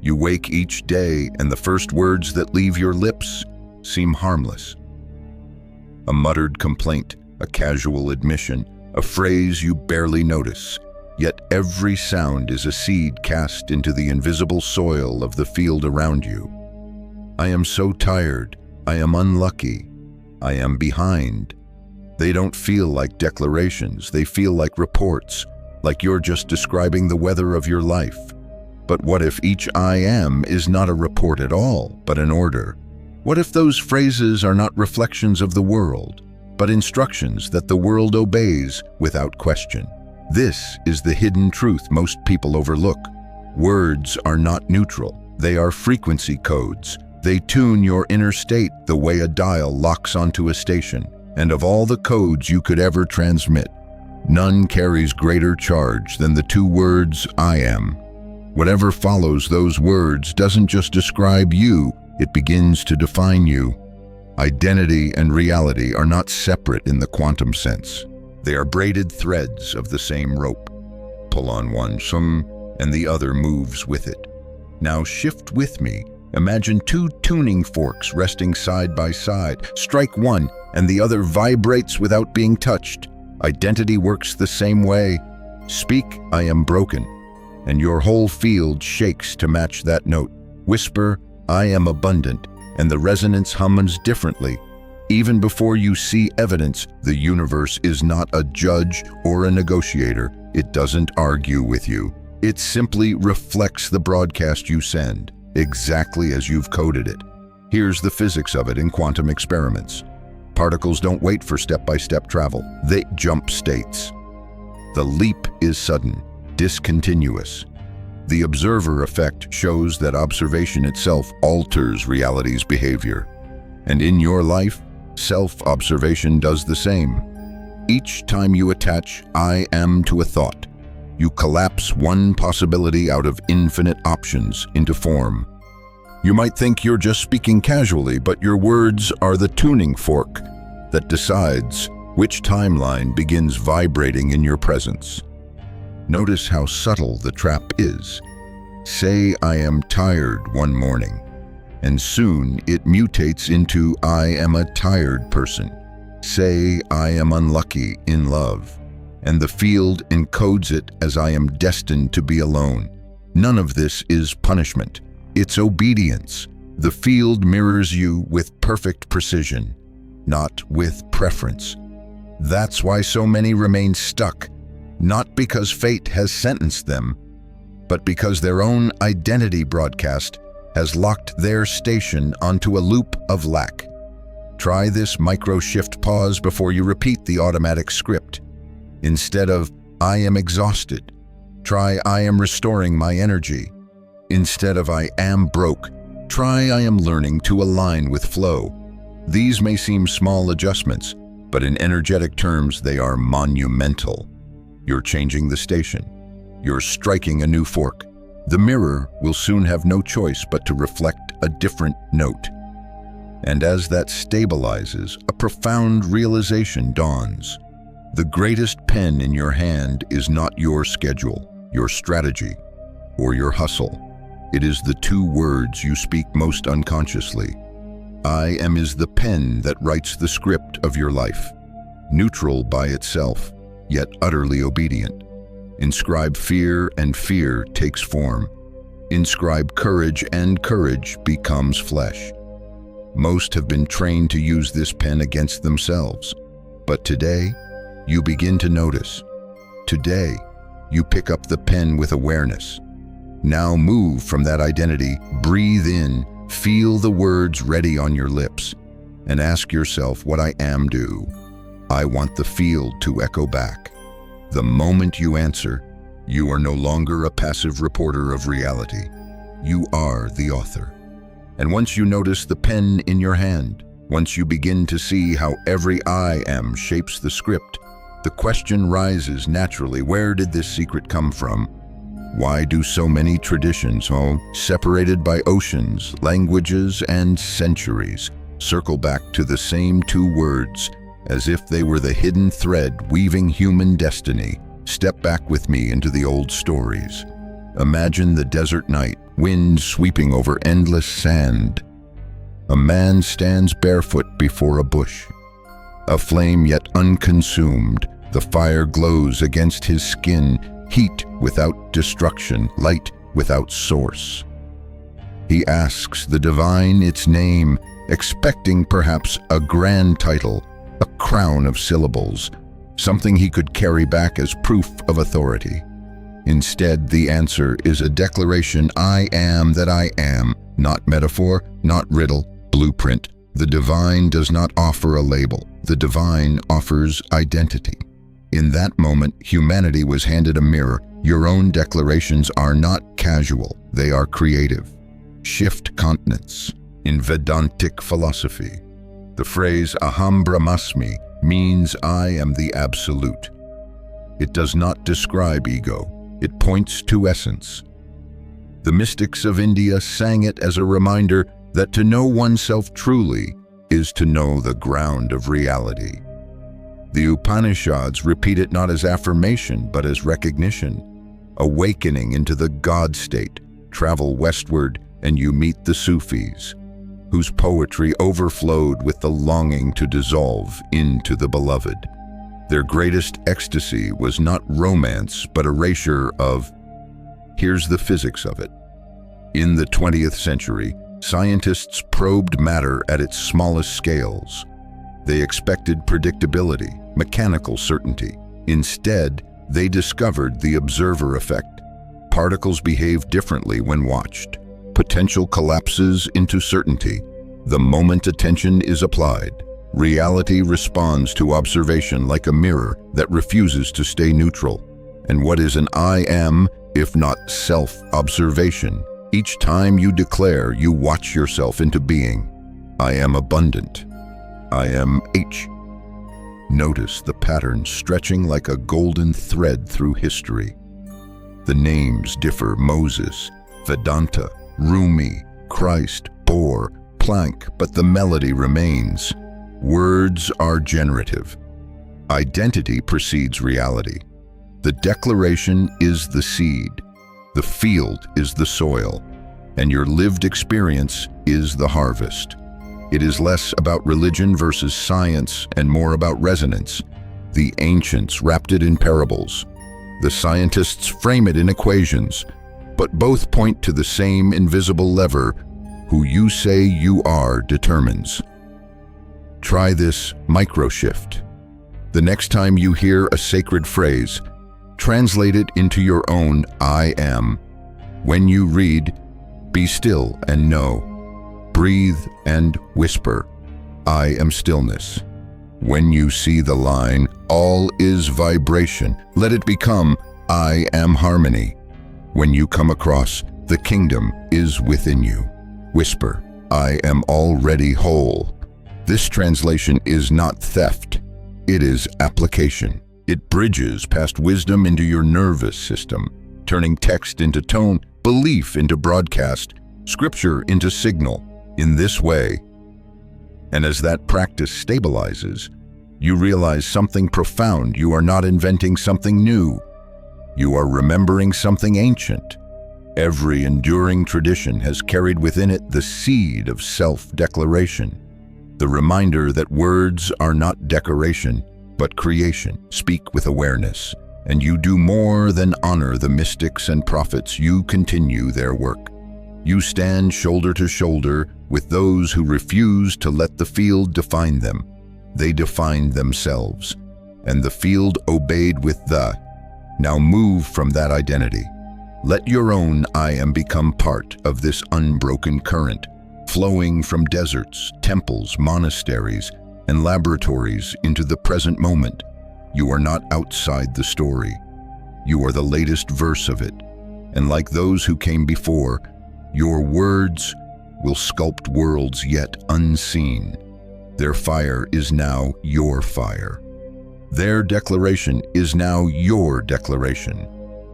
You wake each day and the first words that leave your lips seem harmless. A muttered complaint, a casual admission, a phrase you barely notice, yet every sound is a seed cast into the invisible soil of the field around you. I am so tired. I am unlucky. I am behind. They don't feel like declarations. They feel like reports, like you're just describing the weather of your life. But what if each I am is not a report at all, but an order? What if those phrases are not reflections of the world, but instructions that the world obeys without question? This is the hidden truth most people overlook. Words are not neutral. They are frequency codes. They tune your inner state the way a dial locks onto a station. And of all the codes you could ever transmit, none carries greater charge than the two words, I am. Whatever follows those words doesn't just describe you, it begins to define you. Identity and reality are not separate in the quantum sense. They are braided threads of the same rope. Pull on one, and the other moves with it. Now shift with me. Imagine two tuning forks resting side by side. Strike one, and the other vibrates without being touched. Identity works the same way. Speak, I am broken, and your whole field shakes to match that note. Whisper, I am abundant, and the resonance hums differently. Even before you see evidence, the universe is not a judge or a negotiator. It doesn't argue with you. It simply reflects the broadcast you send, exactly as you've coded it. Here's the physics of it in quantum experiments. Particles don't wait for step-by-step travel. They jump states. The leap is sudden, discontinuous. The observer effect shows that observation itself alters reality's behavior. And in your life, self-observation does the same. Each time you attach I am to a thought, you collapse one possibility out of infinite options into form. You might think you're just speaking casually, but your words are the tuning fork that decides which timeline begins vibrating in your presence. Notice how subtle the trap is. Say I am tired one morning, and soon it mutates into I am a tired person. Say I am unlucky in love, and the field encodes it as I am destined to be alone. None of this is punishment. It's obedience. The field mirrors you with perfect precision, not with preference. That's why so many remain stuck, not because fate has sentenced them, but because their own identity broadcast has locked their station onto a loop of lack. Try this micro-shift pause before you repeat the automatic script. Instead of, I am exhausted, try I am restoring my energy. Instead of I am broke, try I am learning to align with flow. These may seem small adjustments, but in energetic terms they are monumental. You're changing the station. You're striking a new fork. The mirror will soon have no choice but to reflect a different note. And as that stabilizes, a profound realization dawns. The greatest pen in your hand is not your schedule, your strategy, or your hustle. It is the two words you speak most unconsciously. I am is the pen that writes the script of your life, neutral by itself, yet utterly obedient. Inscribe fear, and fear takes form. Inscribe courage, and courage becomes flesh. Most have been trained to use this pen against themselves. But today, you begin to notice. Today, you pick up the pen with awareness. Now move from that identity, breathe in, feel the words ready on your lips, and ask yourself what I am do. I want the field to echo back. The moment you answer, you are no longer a passive reporter of reality. You are the author. And once you notice the pen in your hand, once you begin to see how every I am shapes the script, the question rises naturally, where did this secret come from? Why do so many traditions, separated by oceans, languages, and centuries, circle back to the same two words, as if they were the hidden thread weaving human destiny? Step back with me into the old stories. Imagine the desert night, wind sweeping over endless sand. A man stands barefoot before a bush. A flame yet unconsumed, the fire glows against his skin, heat without destruction, light without source. He asks the divine its name, expecting perhaps a grand title, a crown of syllables, something he could carry back as proof of authority. Instead, the answer is a declaration, I am that I am, not metaphor, not riddle, blueprint. The divine does not offer a label. The divine offers identity. In that moment, humanity was handed a mirror. Your own declarations are not casual, they are creative. Shift continents. In Vedantic philosophy, the phrase aham brahmasmi means I am the absolute. It does not describe ego. It points to essence. The mystics of India sang it as a reminder that to know oneself truly is to know the ground of reality. The Upanishads repeat it not as affirmation but as recognition. Awakening into the God state, travel westward and you meet the Sufis, whose poetry overflowed with the longing to dissolve into the beloved. Their greatest ecstasy was not romance, but erasure of. Here's the physics of it. In the 20th century, scientists probed matter at its smallest scales. They expected predictability, mechanical certainty. Instead, they discovered the observer effect. Particles behave differently when watched. Potential collapses into certainty the moment attention is applied. Reality responds to observation like a mirror that refuses to stay neutral. And what is an I am, if not self-observation? Each time you declare, you watch yourself into being. I am abundant. I am H. Notice the pattern stretching like a golden thread through history. The names differ: Moses, Vedanta, Rumi, Christ, Bohr, Planck, but the melody remains. Words are generative. Identity precedes reality. The declaration is the seed. The field is the soil. And your lived experience is the harvest. It is less about religion versus science and more about resonance. The ancients wrapped it in parables. The scientists frame it in equations. But both point to the same invisible lever. Who you say you are determines. Try this micro-shift. The next time you hear a sacred phrase, translate it into your own I am. When you read, be still and know. Breathe and whisper, I am stillness. When you see the line, all is vibration, let it become, I am harmony. When you come across, the kingdom is within you. Whisper, I am already whole. This translation is not theft, it is application. It bridges past wisdom into your nervous system, turning text into tone, belief into broadcast, scripture into signal, in this way. And as that practice stabilizes, you realize something profound. You are not inventing something new. You are remembering something ancient. Every enduring tradition has carried within it the seed of self-declaration. The reminder that words are not decoration, but creation. Speak with awareness, and you do more than honor the mystics and prophets. You continue their work. You stand shoulder to shoulder with those who refuse to let the field define them. They defined themselves, and the field obeyed with the. Now move from that identity. Let your own I am become part of this unbroken current, flowing from deserts, temples, monasteries, and laboratories into the present moment. You are not outside the story. You are the latest verse of it. And like those who came before, your words will sculpt worlds yet unseen. Their fire is now your fire. Their declaration is now your declaration.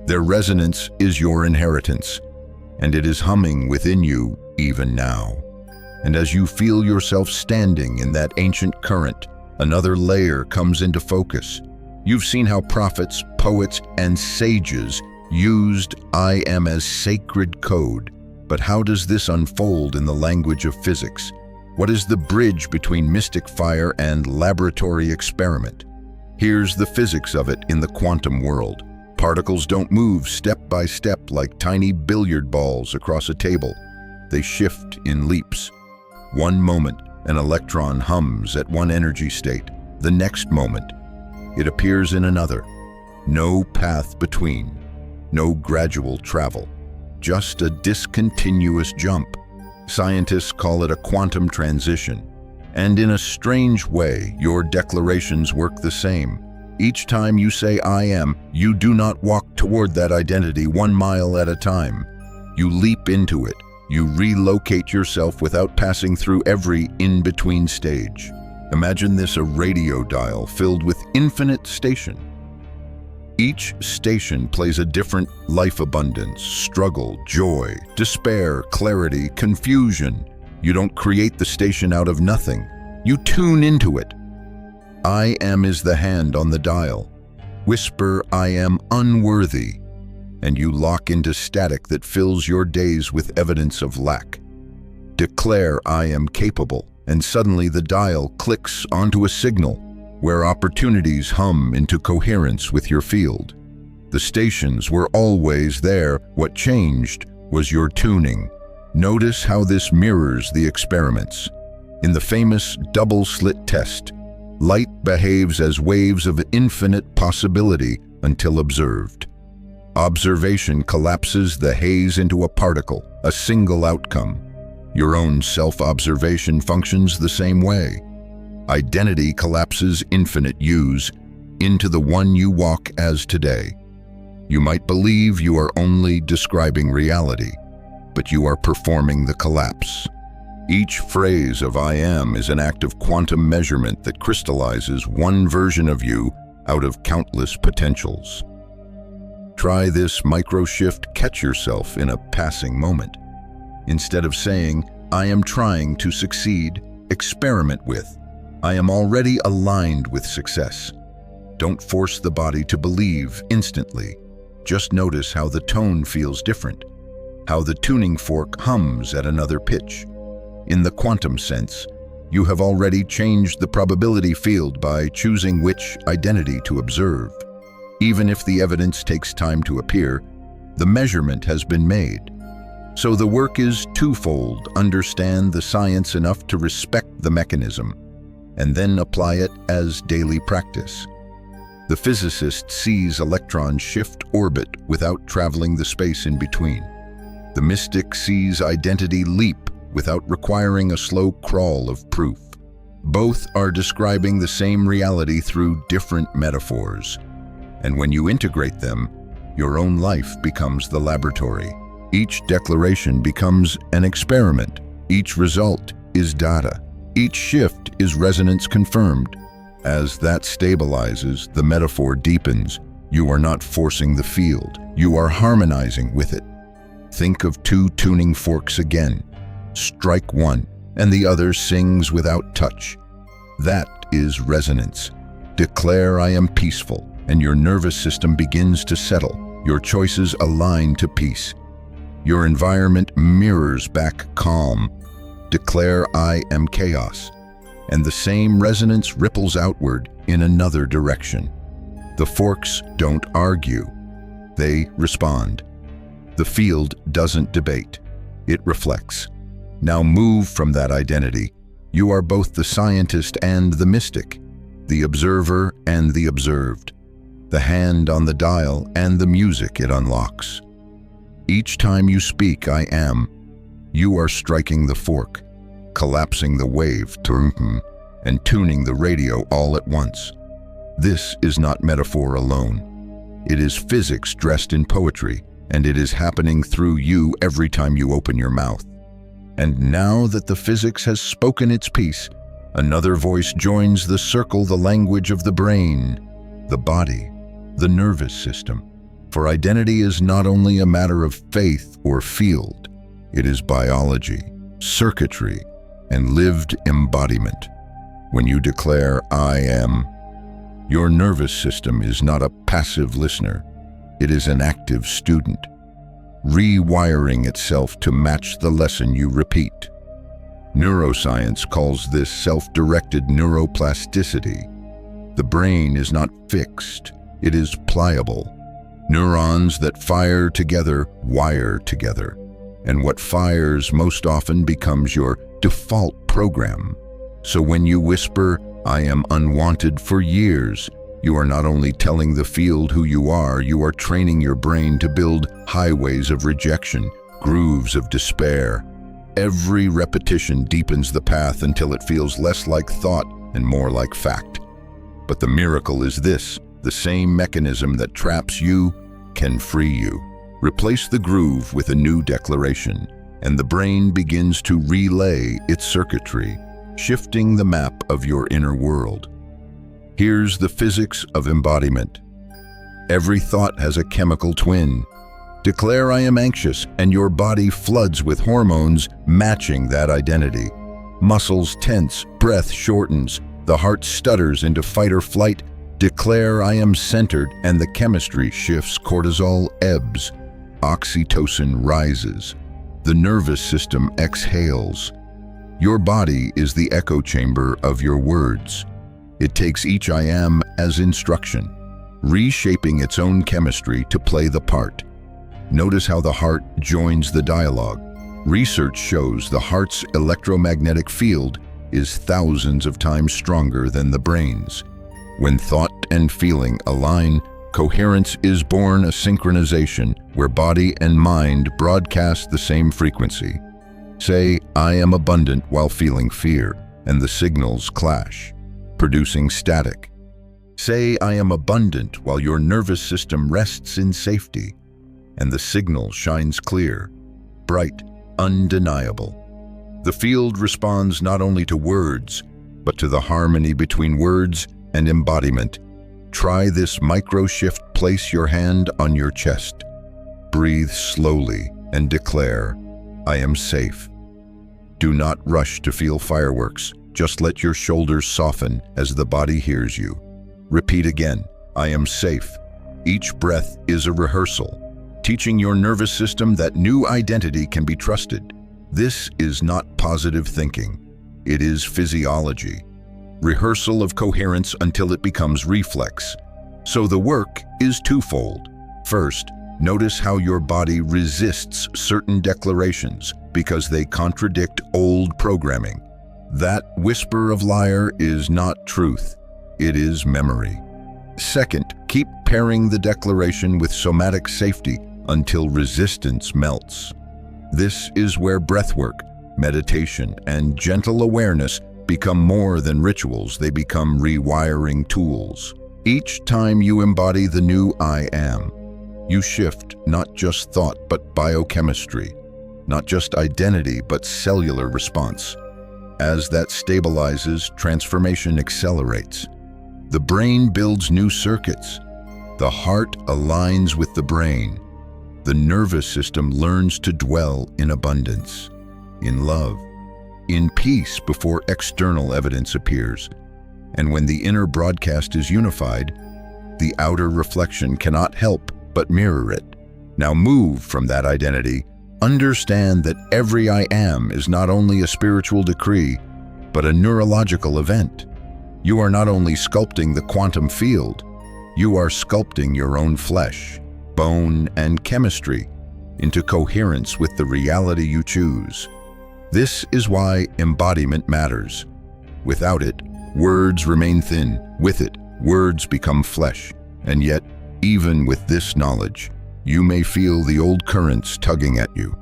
Their resonance is your inheritance, and it is humming within you even now. And as you feel yourself standing in that ancient current, another layer comes into focus. You've seen how prophets, poets, and sages used I am as sacred code. But how does this unfold in the language of physics? What is the bridge between mystic fire and laboratory experiment? Here's the physics of it in the quantum world. Particles don't move step by step like tiny billiard balls across a table. They shift in leaps. One moment, an electron hums at one energy state. The next moment, it appears in another. No path between, no gradual travel, just a discontinuous jump. Scientists call it a quantum transition. And in a strange way, your declarations work the same. Each time you say I am, you do not walk toward that identity 1 mile at a time. You leap into it. You relocate yourself without passing through every in-between stage. Imagine this: a radio dial filled with infinite stations. Each station plays a different life abundance, struggle, joy, despair, clarity, confusion. You don't create the station out of nothing. You tune into it. I am is the hand on the dial. Whisper, I am unworthy, and you lock into static that fills your days with evidence of lack. Declare, I am capable, and suddenly the dial clicks onto a signal where opportunities hum into coherence with your field. The stations were always there. What changed was your tuning. Notice how this mirrors the experiments. In the famous double-slit test, light behaves as waves of infinite possibility until observed. Observation collapses the haze into a particle, a single outcome. Your own self-observation functions the same way. Identity collapses infinite yous into the one you walk as today. You might believe you are only describing reality, but you are performing the collapse. Each phrase of I am is an act of quantum measurement that crystallizes one version of you out of countless potentials. Try this micro shift. Catch yourself in a passing moment. Instead of saying, I am trying to succeed, experiment with, I am already aligned with success. Don't force the body to believe instantly. Just notice how the tone feels different, how the tuning fork hums at another pitch. In the quantum sense, you have already changed the probability field by choosing which identity to observe. Even if the evidence takes time to appear, the measurement has been made. So the work is twofold: understand the science enough to respect the mechanism, and then apply it as daily practice. The physicist sees electrons shift orbit without traveling the space in between. The mystic sees identity leap without requiring a slow crawl of proof. Both are describing the same reality through different metaphors. And when you integrate them, your own life becomes the laboratory. Each declaration becomes an experiment. Each result is data. Each shift is resonance confirmed. As that stabilizes, the metaphor deepens. You are not forcing the field. You are harmonizing with it. Think of two tuning forks again. Strike one, and the other sings without touch. That is resonance. Declare I am peaceful, and your nervous system begins to settle. Your choices align to peace. Your environment mirrors back calm. Declare I am chaos, and the same resonance ripples outward in another direction. The forks don't argue. They respond. The field doesn't debate. It reflects. Now move from that identity. You are both the scientist and the mystic, the observer and the observed, the hand on the dial and the music it unlocks. Each time you speak I am, you are striking the fork, collapsing the wave, and tuning the radio all at once. This is not metaphor alone. It is physics dressed in poetry, and it is happening through you every time you open your mouth. And now that the physics has spoken its piece, another voice joins the circle, the language of the brain, the body, the nervous system. For identity is not only a matter of faith or field, it is biology, circuitry, and lived embodiment. When you declare I am, your nervous system is not a passive listener. It is an active student, rewiring itself to match the lesson you repeat. Neuroscience calls this self-directed neuroplasticity. The brain is not fixed, it is pliable. Neurons that fire together wire together, and what fires most often becomes your default program. So when you whisper, "I am unwanted" for years, you are not only telling the field who you are training your brain to build highways of rejection, grooves of despair. Every repetition deepens the path until it feels less like thought and more like fact. But the miracle is this: the same mechanism that traps you can free you. Replace the groove with a new declaration, and the brain begins to relay its circuitry, shifting the map of your inner world. Here's the physics of embodiment. Every thought has a chemical twin. Declare "I am anxious," and your body floods with hormones matching that identity. Muscles tense, breath shortens, the heart stutters into fight or flight. Declare "I am centered," and the chemistry shifts. Cortisol ebbs, oxytocin rises, the nervous system exhales. Your body is the echo chamber of your words. It takes each "I am" as instruction, reshaping its own chemistry to play the part. Notice how the heart joins the dialogue. Research shows the heart's electromagnetic field is thousands of times stronger than the brain's. When thought and feeling align, coherence is born, a synchronization where body and mind broadcast the same frequency. Say, "I am abundant," while feeling fear, and the signals clash, producing static. Say, "I am abundant," while your nervous system rests in safety, and the signal shines clear, bright, undeniable. The field responds not only to words, but to the harmony between words and embodiment. Try this micro shift. Place your hand on your chest. Breathe slowly and declare, "I am safe." Do not rush to feel fireworks. Just let your shoulders soften as the body hears you. Repeat again, "I am safe." Each breath is a rehearsal, teaching your nervous system that new identity can be trusted. This is not positive thinking. It is physiology. Rehearsal of coherence until it becomes reflex. So the work is twofold. First, notice how your body resists certain declarations because they contradict old programming. That whisper of liar is not truth, it is memory. Second, keep pairing the declaration with somatic safety until resistance melts. This is where breathwork, meditation, and gentle awareness become more than rituals. They become rewiring tools. Each time you embody the new "I am," you shift not just thought but biochemistry, not just identity but cellular response. As that stabilizes, transformation accelerates. The brain builds new circuits. The heart aligns with the brain. The nervous system learns to dwell in abundance, in love, in peace before external evidence appears. And when the inner broadcast is unified, the outer reflection cannot help but mirror it. Now move from that identity. Understand that every "I am" is not only a spiritual decree, but a neurological event. You are not only sculpting the quantum field, you are sculpting your own flesh, bone, and chemistry into coherence with the reality you choose. This is why embodiment matters. Without it, words remain thin. With it, words become flesh. And yet, even with this knowledge, you may feel the old currents tugging at you.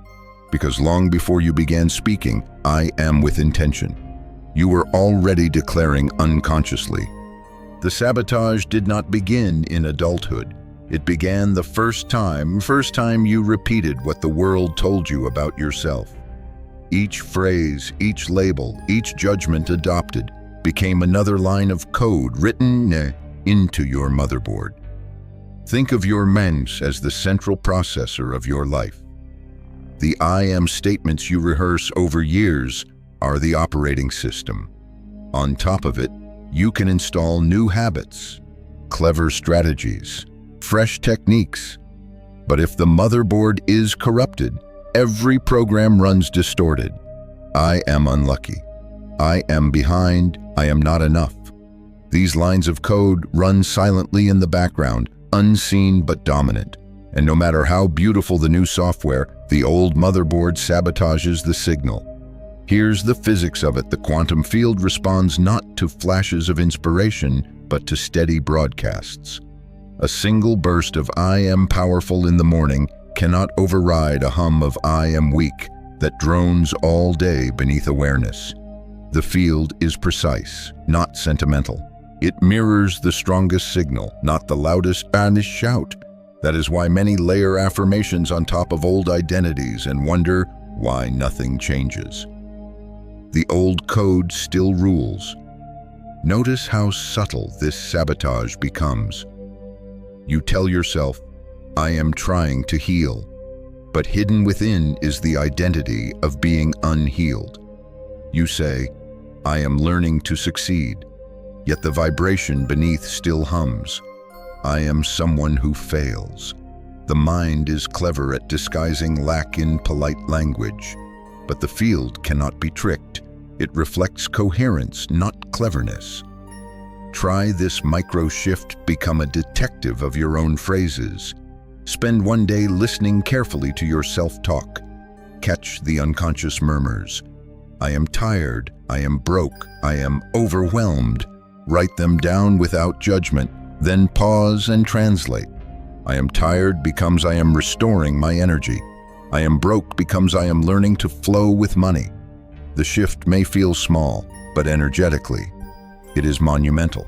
Because long before you began speaking, "I am" with intention, you were already declaring unconsciously. The sabotage did not begin in adulthood. It began the first time you repeated what the world told you about yourself. Each phrase, each label, each judgment adopted became another line of code written into your motherboard. Think of your mens as the central processor of your life. The "I am" statements you rehearse over years are the operating system. On top of it, you can install new habits, clever strategies, fresh techniques, But if the motherboard is corrupted, every program runs distorted. I am unlucky. I am behind. I am not enough. These lines of code run silently in the background, unseen but dominant. And no matter how beautiful the new software, the old motherboard sabotages the signal. Here's the physics of it. The quantum field responds not to flashes of inspiration, but to steady broadcasts. A single burst of "I am powerful" in the morning cannot override a hum of "I am weak" that drones all day beneath awareness. The field is precise, not sentimental. It mirrors the strongest signal, not the loudest banished shout. That is why many layer affirmations on top of old identities and wonder why nothing changes. The old code still rules. Notice how subtle this sabotage becomes. You tell yourself, "I am trying to heal," but hidden within is the identity of being unhealed. You say, "I am learning to succeed," yet the vibration beneath still hums. "I am someone who fails." The mind is clever at disguising lack in polite language, but the field cannot be tricked. It reflects coherence, not cleverness. Try this micro shift. Become a detective of your own phrases. Spend one day listening carefully to your self-talk. Catch the unconscious murmurs. "I am tired," "I am broke," "I am overwhelmed." Write them down without judgment, then pause and translate. "I am tired" becomes "I am restoring my energy." "I am broke" becomes "I am learning to flow with money." The shift may feel small, but energetically, it is monumental.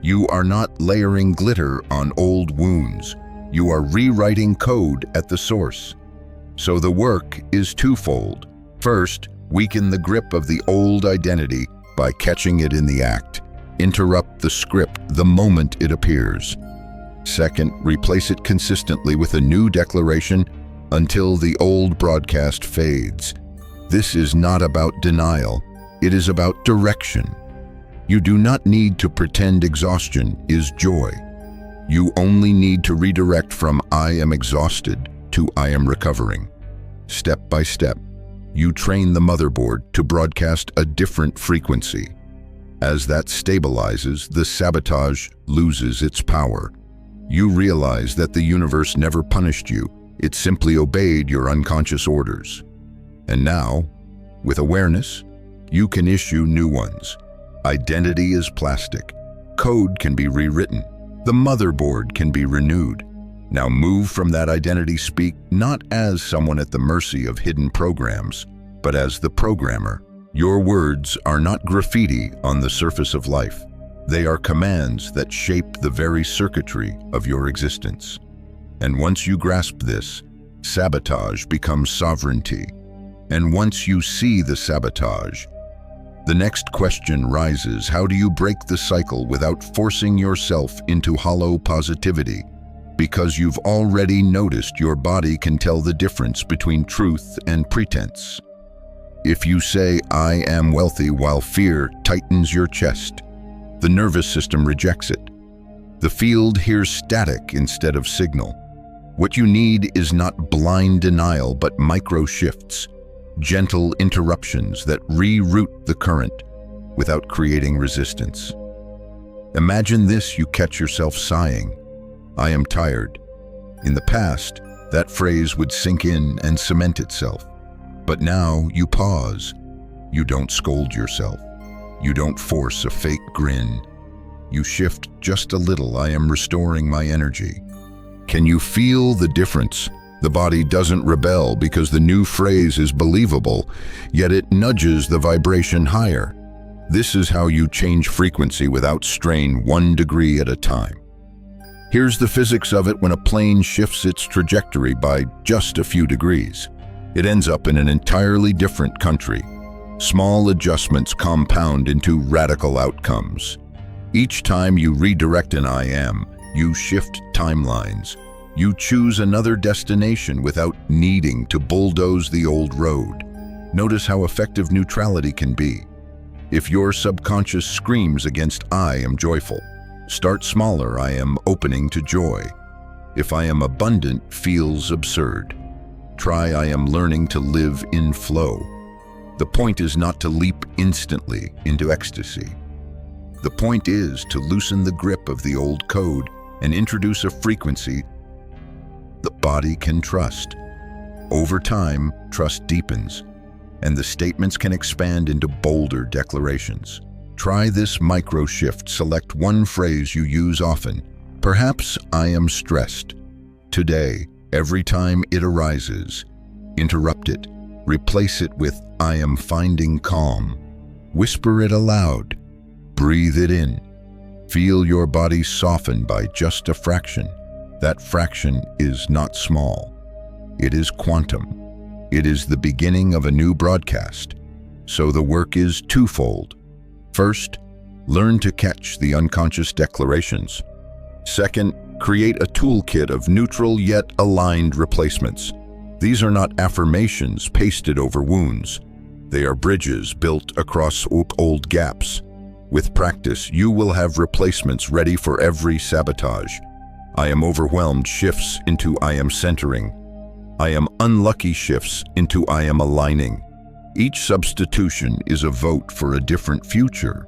You are not layering glitter on old wounds. You are rewriting code at the source. So the work is twofold. First, weaken the grip of the old identity by catching it in the act. Interrupt the script the moment it appears. Second, replace it consistently with a new declaration until the old broadcast fades. This is not about denial. It is about direction. You do not need to pretend exhaustion is joy. You only need to redirect from "I am exhausted" to "I am recovering." Step by step, you train the motherboard to broadcast a different frequency. As that stabilizes, the sabotage loses its power. You realize that the universe never punished you. It simply obeyed your unconscious orders. And now, with awareness, you can issue new ones. Identity is plastic. Code can be rewritten. The motherboard can be renewed. Now move from that identity. Speak not as someone at the mercy of hidden programs, but as the programmer. Your words are not graffiti on the surface of life. They are commands that shape the very circuitry of your existence. And once you grasp this, sabotage becomes sovereignty. And once you see the sabotage, the next question rises: how do you break the cycle without forcing yourself into hollow positivity? Because you've already noticed your body can tell the difference between truth and pretense. If you say, "I am wealthy," while fear tightens your chest, the nervous system rejects it. The field hears static instead of signal. What you need is not blind denial, but micro shifts, gentle interruptions that reroute the current without creating resistance. Imagine this: you catch yourself sighing, "I am tired." In the past, that phrase would sink in and cement itself. But now you pause. You don't scold yourself. You don't force a fake grin. You shift just a little: "I am restoring my energy." Can you feel the difference? The body doesn't rebel because the new phrase is believable, yet it nudges the vibration higher. This is how you change frequency without strain, 1 degree at a time. Here's the physics of it: when a plane shifts its trajectory by just a few degrees, it ends up in an entirely different country. Small adjustments compound into radical outcomes. Each time you redirect an "I am," you shift timelines. You choose another destination without needing to bulldoze the old road. Notice how effective neutrality can be. If your subconscious screams against "I am joyful," start smaller: "I am opening to joy." If I am abundant feels absurd. Try I am learning to live in flow. The point is not to leap instantly into ecstasy. The point is to loosen the grip of the old code and introduce a frequency the body can trust. Over time, trust deepens, and the statements can expand into bolder declarations. Try this micro shift. Select one phrase you use often. Perhaps I am stressed. Today, every time it arises, interrupt it. Replace it with I am finding calm. Whisper it aloud. Breathe it in. Feel your body soften by just a fraction. That fraction is not small. It is quantum. It is the beginning of a new broadcast. So the work is twofold. First, learn to catch the unconscious declarations. Second, create a toolkit of neutral yet aligned replacements. These are not affirmations pasted over wounds. They are bridges built across old gaps. With practice, you will have replacements ready for every sabotage. I am overwhelmed shifts into I am centering. I am unlucky shifts into I am aligning. Each substitution is a vote for a different future.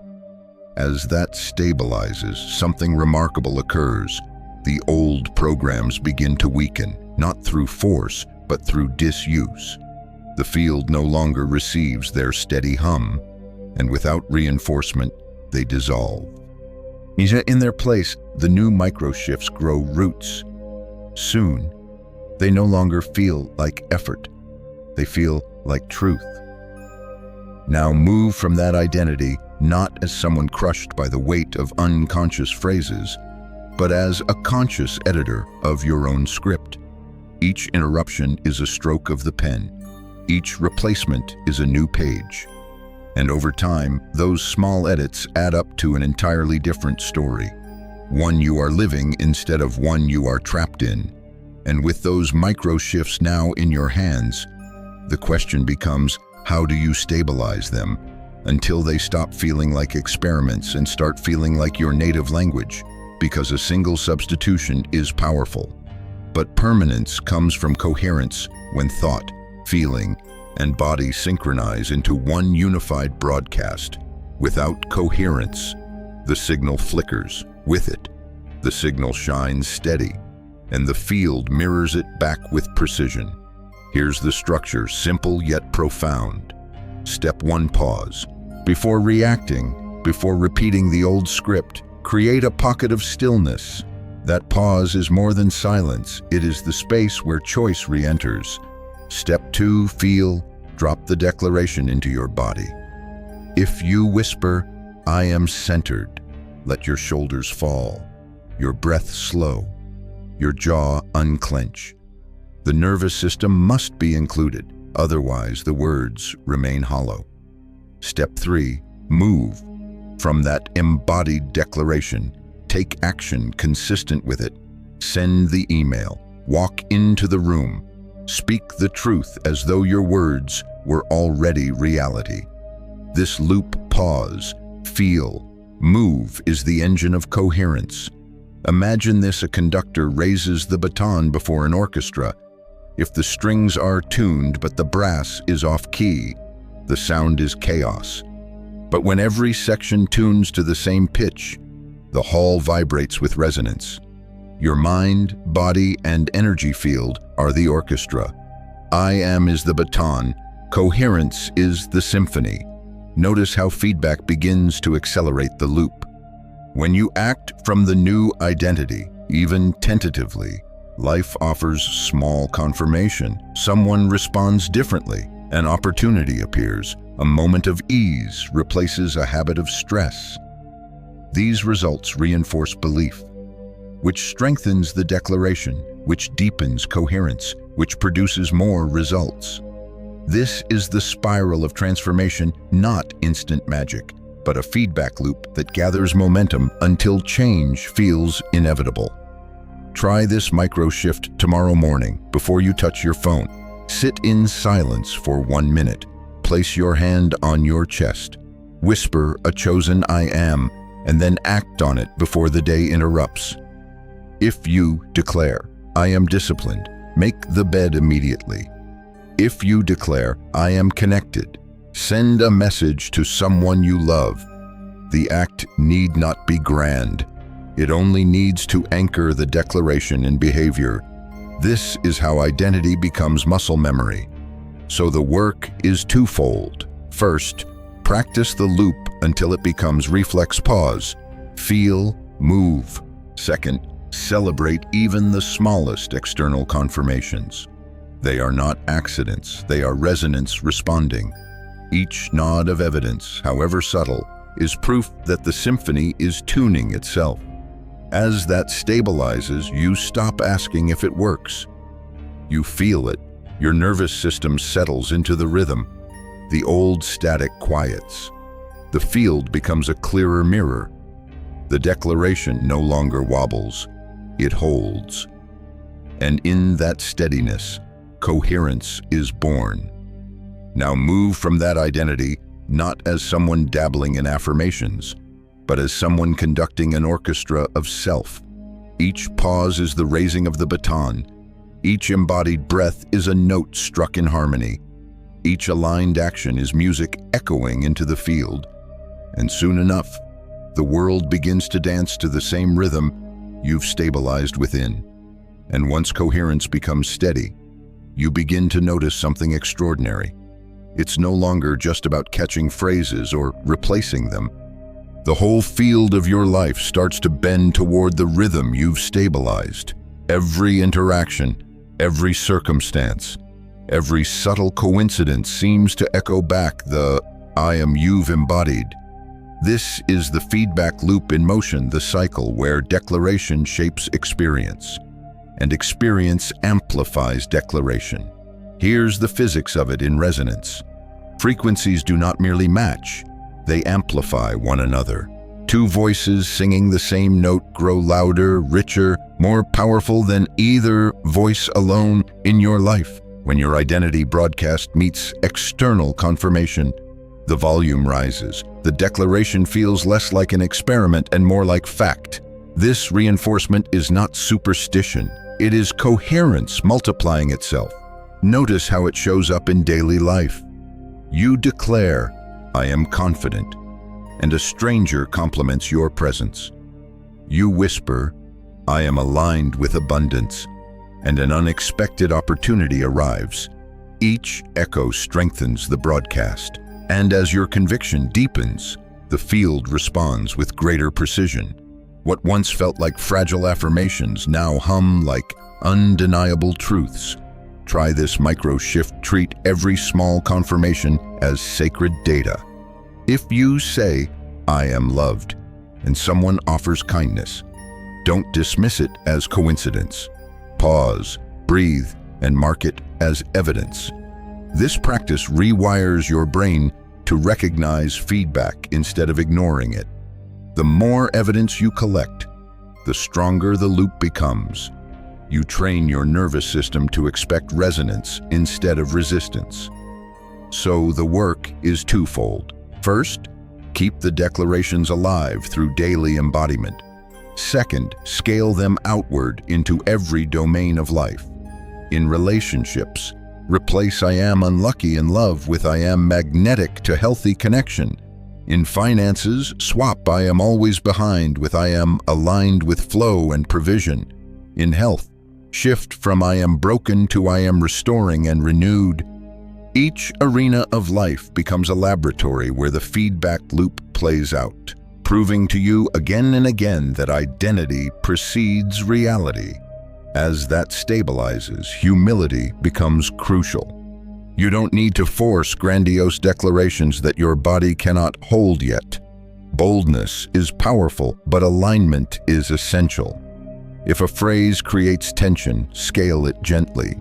As that stabilizes, something remarkable occurs. The old programs begin to weaken, not through force, but through disuse. The field no longer receives their steady hum, and without reinforcement, they dissolve. In their place, the new micro-shifts grow roots. Soon, they no longer feel like effort. They feel like truth. Now move from that identity not as someone crushed by the weight of unconscious phrases, but as a conscious editor of your own script. Each interruption is a stroke of the pen. Each replacement is a new page. And over time, those small edits add up to an entirely different story. One you are living instead of one you are trapped in. And with those micro shifts now in your hands, the question becomes, how do you stabilize them until they stop feeling like experiments and start feeling like your native language? Because a single substitution is powerful. But permanence comes from coherence when thought, feeling, and body synchronize into one unified broadcast. Without coherence, the signal flickers. With it, the signal shines steady, and the field mirrors it back with precision. Here's the structure, simple yet profound. Step 1, pause. Before reacting, before repeating the old script, create a pocket of stillness. That pause is more than silence. It is the space where choice re-enters. Step 2, feel. Drop the declaration into your body. If you whisper, I am centered, let your shoulders fall, your breath slow, your jaw unclench. The nervous system must be included, otherwise the words remain hollow. Step 3, move. From that embodied declaration, take action consistent with it. Send the email, walk into the room, speak the truth as though your words were already reality. This loop, pause, feel, move, is the engine of coherence. Imagine this: a conductor raises the baton before an orchestra. If the strings are tuned but the brass is off key, the sound is chaos. But when every section tunes to the same pitch, the hall vibrates with resonance. Your mind, body, and energy field are the orchestra. I am is the baton. Coherence is the symphony. Notice how feedback begins to accelerate the loop. When you act from the new identity, even tentatively, life offers small confirmation. Someone responds differently. An opportunity appears. A moment of ease replaces a habit of stress. These results reinforce belief, which strengthens the declaration, which deepens coherence, which produces more results. This is the spiral of transformation, not instant magic, but a feedback loop that gathers momentum until change feels inevitable. Try this micro shift tomorrow morning before you touch your phone. Sit in silence for 1 minute. Place your hand on your chest. Whisper a chosen I am, and then act on it before the day interrupts. If you declare, I am disciplined, make the bed immediately. If you declare, I am connected, send a message to someone you love. The act need not be grand. It only needs to anchor the declaration in behavior. This is how identity becomes muscle memory. So the work is twofold. First, practice the loop until it becomes reflex pause. Feel, move. Second, celebrate even the smallest external confirmations. They are not accidents, they are resonance responding. Each nod of evidence, however subtle, is proof that the symphony is tuning itself. As that stabilizes, you stop asking if it works. You feel it. Your nervous system settles into the rhythm. The old static quiets. The field becomes a clearer mirror. The declaration no longer wobbles. It holds. And in that steadiness, coherence is born. Now move from that identity, not as someone dabbling in affirmations, but as someone conducting an orchestra of self. Each pause is the raising of the baton. Each embodied breath is a note struck in harmony. Each aligned action is music echoing into the field. And soon enough, the world begins to dance to the same rhythm you've stabilized within. And once coherence becomes steady, you begin to notice something extraordinary. It's no longer just about catching phrases or replacing them. The whole field of your life starts to bend toward the rhythm you've stabilized. Every interaction, every circumstance, every subtle coincidence seems to echo back the I am you've embodied. This is the feedback loop in motion, the cycle where declaration shapes experience, and experience amplifies declaration. Here's the physics of it in resonance. Frequencies do not merely match, they amplify one another. Two voices singing the same note grow louder, richer, more powerful than either voice alone in your life. When your identity broadcast meets external confirmation, the volume rises. The declaration feels less like an experiment and more like fact. This reinforcement is not superstition. It is coherence multiplying itself. Notice how it shows up in daily life. You declare, I am confident, and a stranger compliments your presence. You whisper, I am aligned with abundance, and an unexpected opportunity arrives. Each echo strengthens the broadcast, and as your conviction deepens, the field responds with greater precision. What once felt like fragile affirmations now hum like undeniable truths. Try this micro shift. Treat every small confirmation as sacred data. If you say, I am loved, and someone offers kindness, don't dismiss it as coincidence. Pause, breathe, and mark it as evidence. This practice rewires your brain to recognize feedback instead of ignoring it. The more evidence you collect, the stronger the loop becomes. You train your nervous system to expect resonance instead of resistance. So the work is twofold. First, keep the declarations alive through daily embodiment. Second, scale them outward into every domain of life. In relationships, replace I am unlucky in love with I am magnetic to healthy connection. In finances, swap I am always behind with I am aligned with flow and provision. In health, shift from I am broken to I am restoring and renewed. Each arena of life becomes a laboratory where the feedback loop plays out, proving to you again and again that identity precedes reality. As that stabilizes, humility becomes crucial. You don't need to force grandiose declarations that your body cannot hold yet. Boldness is powerful, but alignment is essential. If a phrase creates tension, scale it gently.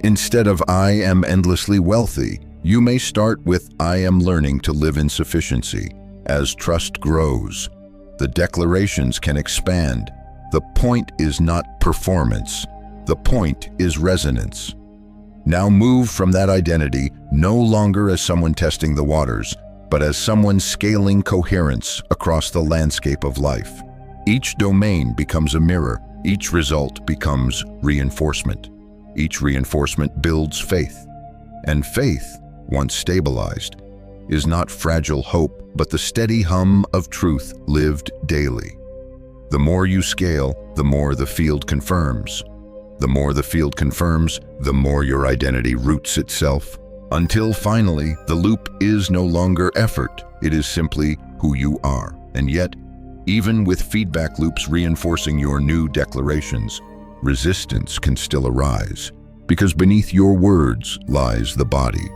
Instead of I am endlessly wealthy, you may start with I am learning to live in sufficiency. As trust grows, the declarations can expand. The point is not performance. The point is resonance. Now move from that identity no longer as someone testing the waters, but as someone scaling coherence across the landscape of life. Each domain becomes a mirror, Each result becomes reinforcement. Each reinforcement builds faith. And faith, once stabilized, is not fragile hope, but the steady hum of truth lived daily. The more you scale, the more the field confirms. The more the field confirms, the more your identity roots itself, until finally the loop is no longer effort, it is simply who you are. And yet, even with feedback loops reinforcing your new declarations, resistance can still arise, because beneath your words lies the body,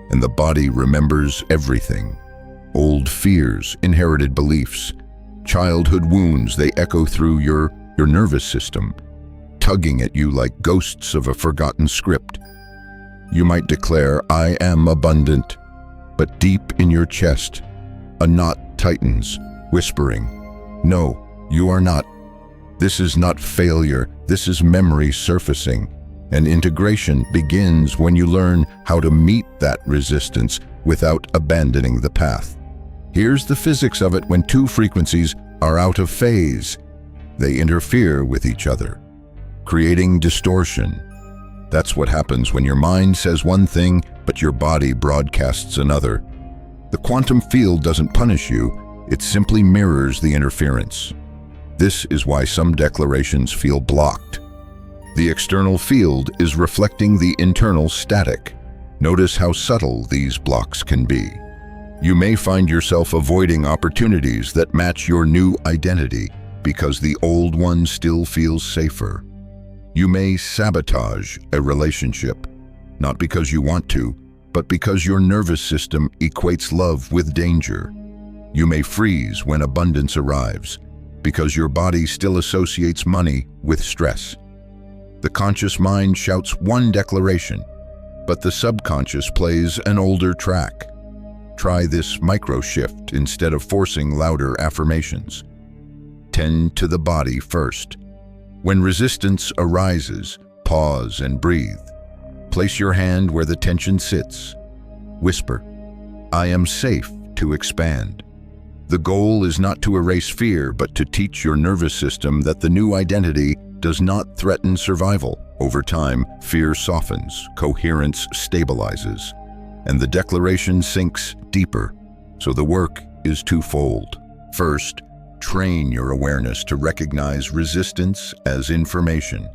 and the body remembers everything. Old fears, inherited beliefs, childhood wounds, they echo through your nervous system, tugging at you like ghosts of a forgotten script. You might declare, "I am abundant," but deep in your chest, a knot tightens, whispering, "No, you are not. This is not failure, this is memory surfacing." And integration begins when you learn how to meet that resistance without abandoning the path. Here's the physics of it: when two frequencies are out of phase, they interfere with each other, creating distortion. That's what happens when your mind says one thing, but your body broadcasts another. The quantum field doesn't punish you, it simply mirrors the interference. This is why some declarations feel blocked. The external field is reflecting the internal static. Notice how subtle these blocks can be. You may find yourself avoiding opportunities that match your new identity because the old one still feels safer. You may sabotage a relationship, not because you want to, but because your nervous system equates love with danger. You may freeze when abundance arrives, because your body still associates money with stress. The conscious mind shouts one declaration, but the subconscious plays an older track. Try this micro shift instead of forcing louder affirmations. Tend to the body first. When resistance arises, pause and breathe. Place your hand where the tension sits. Whisper, "I am safe to expand." The goal is not to erase fear, but to teach your nervous system that the new identity does not threaten survival. Over time, fear softens, coherence stabilizes, and the declaration sinks deeper. So the work is twofold. First, train your awareness to recognize resistance as information,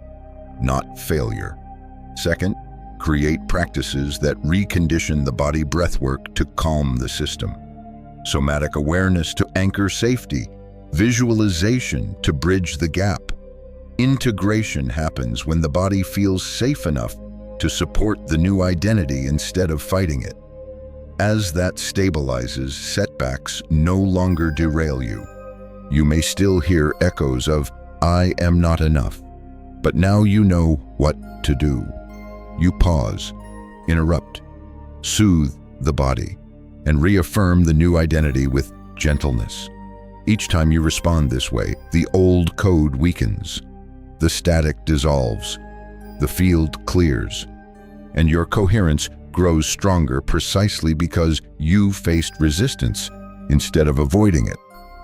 not failure. Second, create practices that recondition the body breathwork to calm the system. Somatic awareness to anchor safety, visualization to bridge the gap. Integration happens when the body feels safe enough to support the new identity instead of fighting it. As that stabilizes, setbacks no longer derail you. You may still hear echoes of, "I am not enough," but now you know what to do. You pause, interrupt, soothe the body, and reaffirm the new identity with gentleness. Each time you respond this way, the old code weakens, the static dissolves, the field clears, and your coherence grows stronger precisely because you faced resistance instead of avoiding it.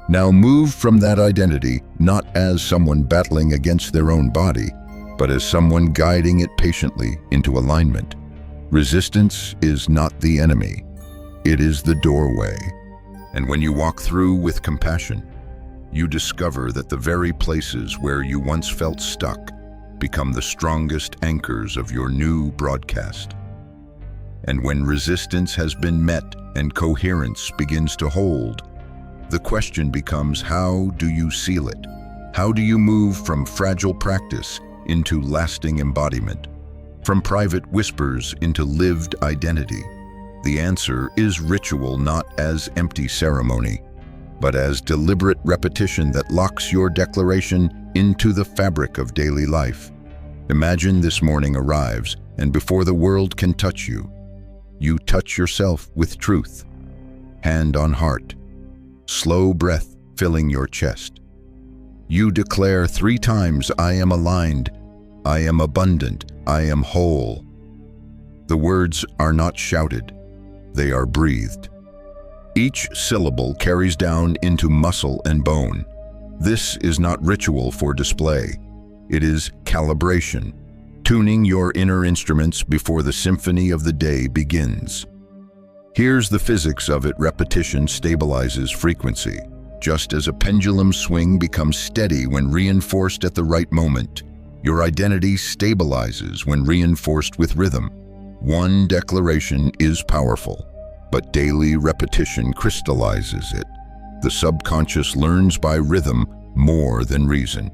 Now move from that identity not as someone battling against their own body, but as someone guiding it patiently into alignment. Resistance is not the enemy, it is the doorway. And when you walk through with compassion, you discover that the very places where you once felt stuck become the strongest anchors of your new broadcast. And when resistance has been met and coherence begins to hold, the question becomes, how do you seal it? How do you move from fragile practice into lasting embodiment? From private whispers into lived identity? The answer is ritual, not as empty ceremony, but as deliberate repetition that locks your declaration into the fabric of daily life. Imagine this morning arrives, and before the world can touch you, you touch yourself with truth. Hand on heart, slow breath filling your chest. You declare 3 times, "I am aligned, I am abundant, I am whole." The words are not shouted, they are breathed. Each syllable carries down into muscle and bone. This is not ritual for display. It is calibration, tuning your inner instruments before the symphony of the day begins. Here's the physics of it. Repetition stabilizes frequency. Just as a pendulum swing becomes steady when reinforced at the right moment, your identity stabilizes when reinforced with rhythm. One declaration is powerful, but daily repetition crystallizes it. The subconscious learns by rhythm more than reason.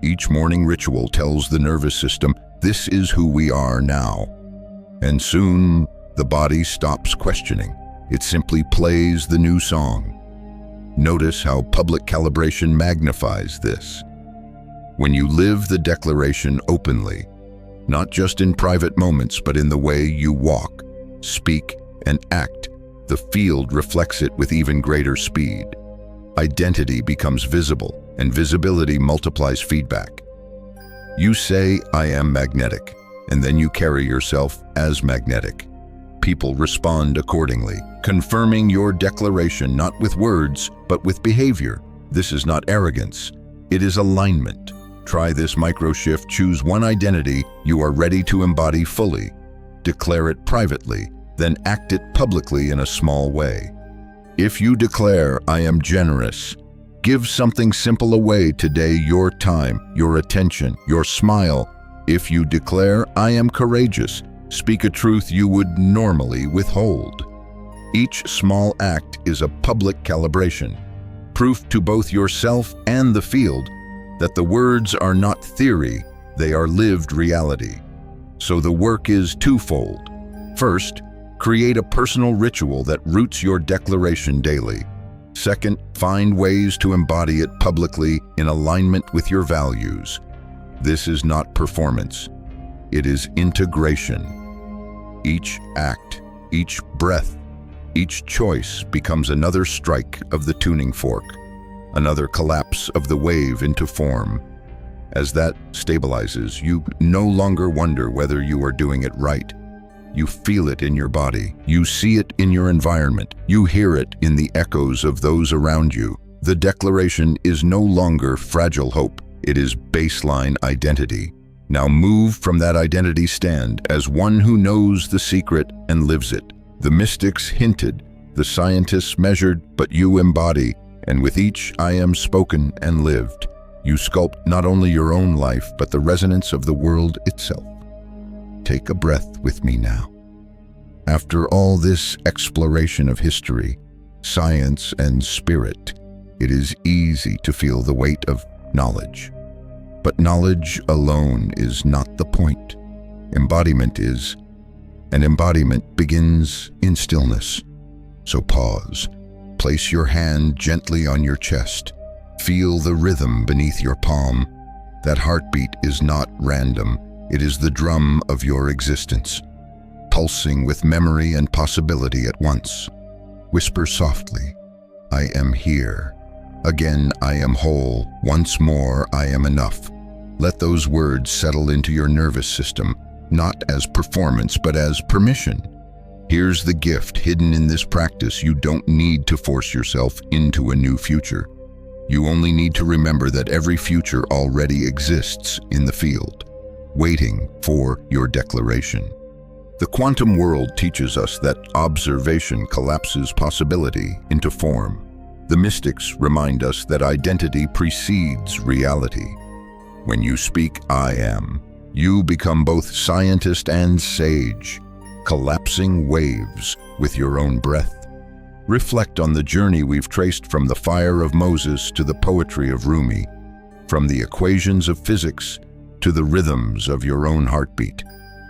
Each morning ritual tells the nervous system, this is who we are now. And soon, the body stops questioning. It simply plays the new song. Notice how public calibration magnifies this. When you live the declaration openly, not just in private moments, but in the way you walk, speak, and act, the field reflects it with even greater speed. Identity becomes visible, and visibility multiplies feedback. You say, I am magnetic, and then you carry yourself as magnetic. People respond accordingly, confirming your declaration not with words, but with behavior. This is not arrogance, it is alignment. Try this micro shift. Choose one identity you are ready to embody fully. Declare it privately, then act it publicly in a small way. If you declare, I am generous, give something simple away today: your time, your attention, your smile. If you declare, I am courageous, speak a truth you would normally withhold. Each small act is a public calibration, proof to both yourself and the field that the words are not theory, they are lived reality. So the work is twofold. First, create a personal ritual that roots your declaration daily. Second, find ways to embody it publicly in alignment with your values. This is not performance, it is integration. Each act, each breath, each choice becomes another strike of the tuning fork, another collapse of the wave into form. As that stabilizes, you no longer wonder whether you are doing it right. You feel it in your body, you see it in your environment, you hear it in the echoes of those around you. The declaration is no longer fragile hope, it is baseline identity. Now move from that identity stand as one who knows the secret and lives it. The mystics hinted, the scientists measured, but you embody. And with each I am spoken and lived, you sculpt not only your own life, but the resonance of the world itself. Take a breath with me now. After all this exploration of history, science, and spirit, it is easy to feel the weight of knowledge. But knowledge alone is not the point. Embodiment is, and embodiment begins in stillness. So pause. Place your hand gently on your chest. Feel the rhythm beneath your palm. That heartbeat is not random. It is the drum of your existence, pulsing with memory and possibility at once. Whisper softly, I am here. Again, I am whole. Once more, I am enough. Let those words settle into your nervous system, not as performance, but as permission. Here's the gift hidden in this practice. You don't need to force yourself into a new future. You only need to remember that every future already exists in the field, waiting for your declaration. The quantum world teaches us that observation collapses possibility into form. The mystics remind us that identity precedes reality. When you speak, I am, you become both scientist and sage, collapsing waves with your own breath. Reflect on the journey we've traced from the fire of Moses to the poetry of Rumi, from the equations of physics to the rhythms of your own heartbeat.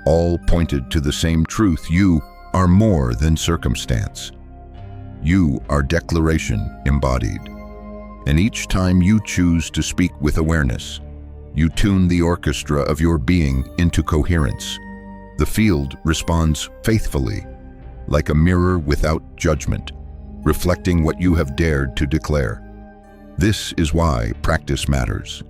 All pointed to the same truth: you are more than circumstance. You are declaration embodied. And each time you choose to speak with awareness, you tune the orchestra of your being into coherence. The field responds faithfully, like a mirror without judgment, reflecting what you have dared to declare. This is why practice matters.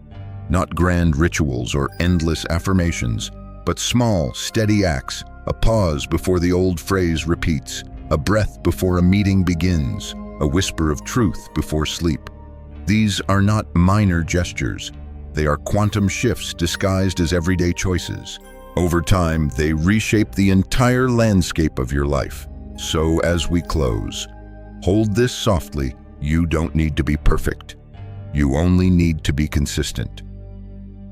Not grand rituals or endless affirmations, but small, steady acts, a pause before the old phrase repeats, a breath before a meeting begins, a whisper of truth before sleep. These are not minor gestures. They are quantum shifts disguised as everyday choices. Over time, they reshape the entire landscape of your life. So as we close, hold this softly. You don't need to be perfect. You only need to be consistent.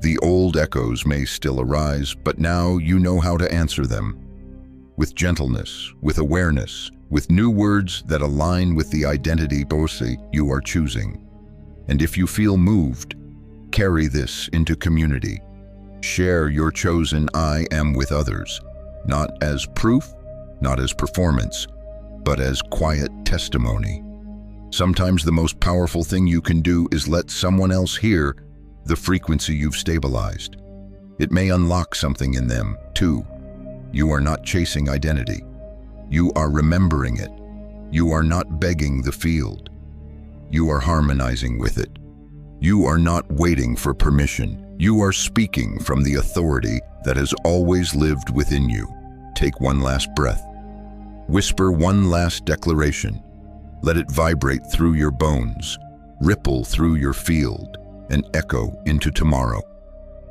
The old echoes may still arise, but now you know how to answer them. With gentleness, with awareness, with new words that align with the identity you are choosing. And if you feel moved, carry this into community. Share your chosen I am with others, not as proof, not as performance, but as quiet testimony. Sometimes the most powerful thing you can do is let someone else hear the frequency you've stabilized. It may unlock something in them, too. You are not chasing identity. You are remembering it. You are not begging the field. You are harmonizing with it. You are not waiting for permission. You are speaking from the authority that has always lived within you. Take one last breath. Whisper one last declaration. Let it vibrate through your bones, ripple through your field, and echo into tomorrow.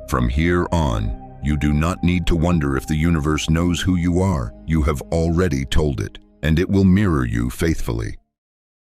From here on, you do not need to wonder if the universe knows who you are. You have already told it, and it will mirror you faithfully.